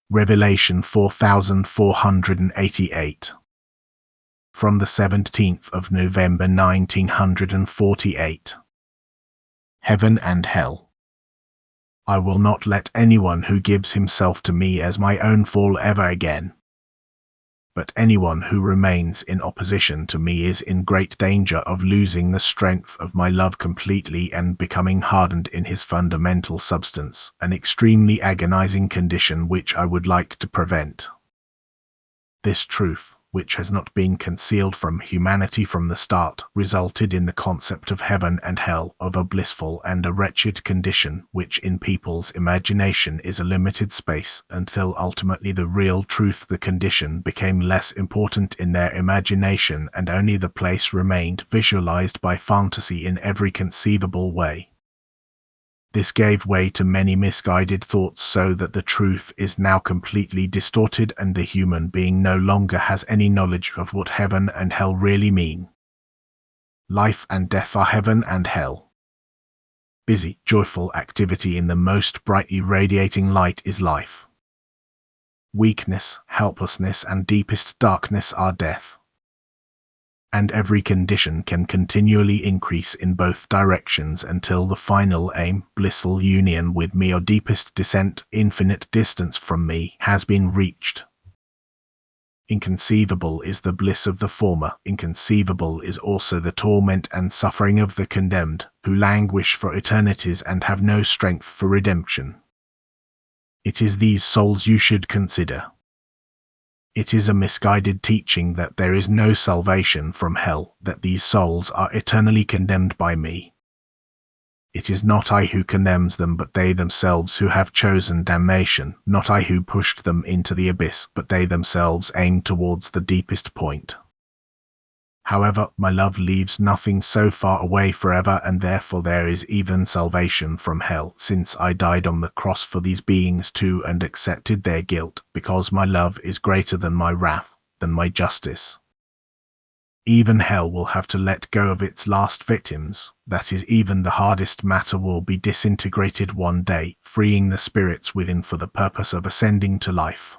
Revelation 4488. From the 17th of November 1948. Heaven and Hell. I will not let anyone who gives himself to me as my own fall ever again. But anyone who remains in opposition to me is in great danger of losing the strength of my love completely and becoming hardened in his fundamental substance, an extremely agonizing condition which I would like to prevent. This truth, which has not been concealed from humanity from the start, resulted in the concept of heaven and hell, of a blissful and a wretched condition, which in people's imagination is a limited space, until ultimately the real truth, the condition, became less important in their imagination and only the place remained visualized by fantasy in every conceivable way. This gave way to many misguided thoughts so that the truth is now completely distorted and the human being no longer has any knowledge of what heaven and hell really mean. Life and death are heaven and hell. Busy, joyful activity in the most brightly radiating light is life. Weakness, helplessness, and deepest darkness are death. And every condition can continually increase in both directions until the final aim, blissful union with me or deepest descent, infinite distance from me, has been reached. Inconceivable is the bliss of the former, inconceivable is also the torment and suffering of the condemned, who languish for eternities and have no strength for redemption. It is these souls you should consider. It is a misguided teaching that there is no salvation from hell, that these souls are eternally condemned by me. It is not I who condemns them but they themselves who have chosen damnation, not I who pushed them into the abyss but they themselves aim towards the deepest point. However, my love leaves nothing so far away forever, and therefore there is even salvation from hell, since I died on the cross for these beings too and accepted their guilt, because my love is greater than my wrath, than my justice. Even hell will have to let go of its last victims, that is, even the hardest matter will be disintegrated one day, freeing the spirits within for the purpose of ascending to life.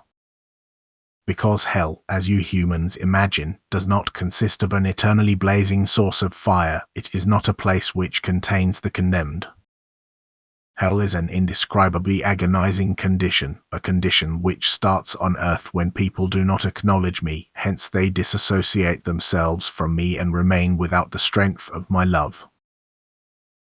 Because hell, as you humans imagine, does not consist of an eternally blazing source of fire, it is not a place which contains the condemned. Hell is an indescribably agonizing condition, a condition which starts on earth when people do not acknowledge me, hence they disassociate themselves from me and remain without the strength of my love.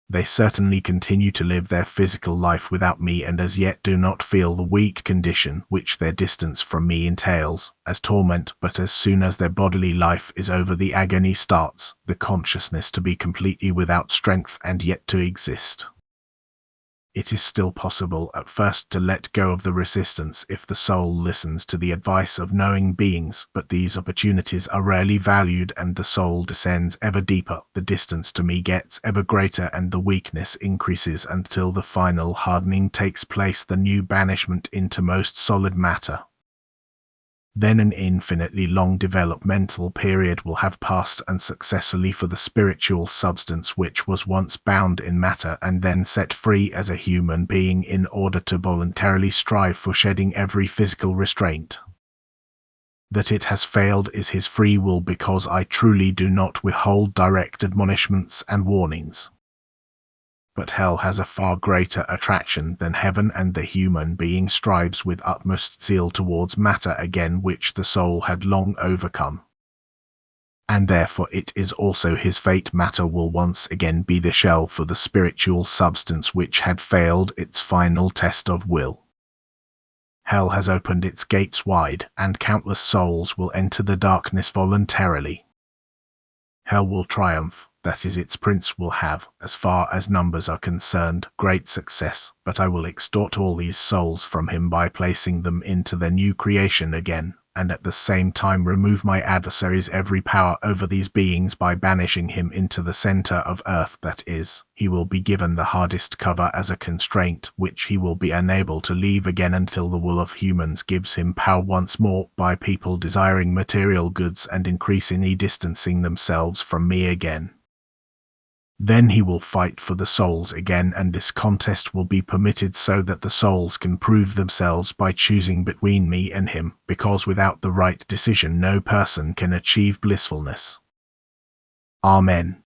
They certainly continue to live their physical life without me and as yet do not feel the weak condition which their distance from me entails, as torment, but as soon as their bodily life is over the agony starts, the consciousness to be completely without strength and yet to exist. It is still possible at first to let go of the resistance if the soul listens to the advice of knowing beings, but these opportunities are rarely valued and the soul descends ever deeper, the distance to me gets ever greater and the weakness increases until the final hardening takes place, the new banishment into most solid matter. Then an infinitely long developmental period will have passed and successfully for the spiritual substance which was once bound in matter and then set free as a human being in order to voluntarily strive for shedding every physical restraint. That it has failed is his free will, because I truly do not withhold direct admonishments and warnings. But hell has a far greater attraction than heaven, and the human being strives with utmost zeal towards matter again, which the soul had long overcome. And therefore it is also his fate. Matter will once again be the shell for the spiritual substance which had failed its final test of will. Hell has opened its gates wide, and countless souls will enter the darkness voluntarily. Hell will triumph. That is, its prince will have, as far as numbers are concerned, great success, but I will extort all these souls from him by placing them into their new creation again, and at the same time remove my adversary's every power over these beings by banishing him into the center of earth. That is, he will be given the hardest cover as a constraint, which he will be unable to leave again until the will of humans gives him power once more, by people desiring material goods and increasingly distancing themselves from me again. Then he will fight for the souls again, and this contest will be permitted so that the souls can prove themselves by choosing between me and him, because without the right decision no person can achieve blissfulness. Amen.